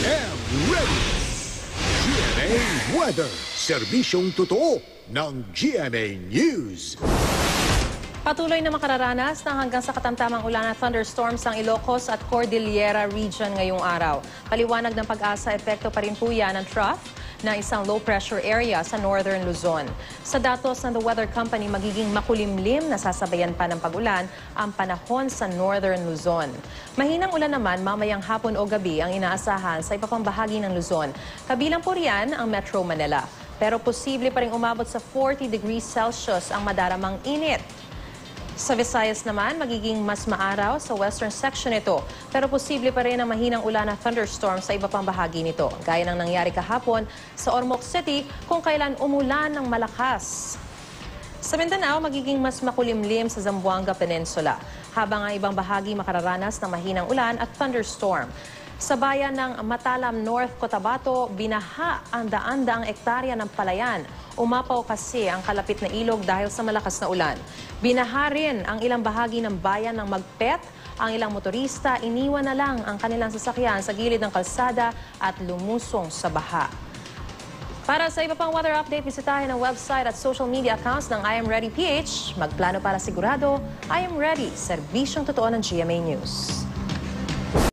am ready. GMA Weather. Serbisyong totoo ng GMA News. Patuloy na makararanas ng hanggang sa katamtamang ulan at thunderstorms ang Ilocos at Cordillera Region ngayong araw. Paliwanag ng Pag-asa, epekto pa rin po yan ng trough na isang low-pressure area sa northern Luzon. Sa datos ng The Weather Company, magiging makulimlim na sasabayan pa ng pag-ulan ang panahon sa northern Luzon. Mahinang ulan naman mamayang hapon o gabi ang inaasahan sa iba pang bahagi ng Luzon. Kabilang po riyan ang Metro Manila. Pero posible pa rin umabot sa 40 degrees Celsius ang madaramang init. Sa Visayas naman, magiging mas maaraw sa western section nito. Pero posible pa rin ang mahinang ulan at thunderstorm sa iba pang bahagi nito. Gaya ng nangyari kahapon sa Ormoc City kung kailan umulan ng malakas. Sa Mindanao, magiging mas makulimlim sa Zamboanga Peninsula. Habang ang ibang bahagi makararanas ng mahinang ulan at thunderstorm. Sa bayan ng Matalam, North Cotabato, binaha ang daan-daang ektarya ng palayan. Umapaw kasi ang kalapit na ilog dahil sa malakas na ulan. Binaha rin ang ilang bahagi ng bayan ng Magpet. Ang ilang motorista, iniwan na lang ang kanilang sasakyan sa gilid ng kalsada at lumusong sa baha. Para sa iba pang weather update, bisitahin ang website at social media accounts ng I Am Ready PH. Magplano para sigurado, I Am Ready, serbisyong totoo ng GMA News.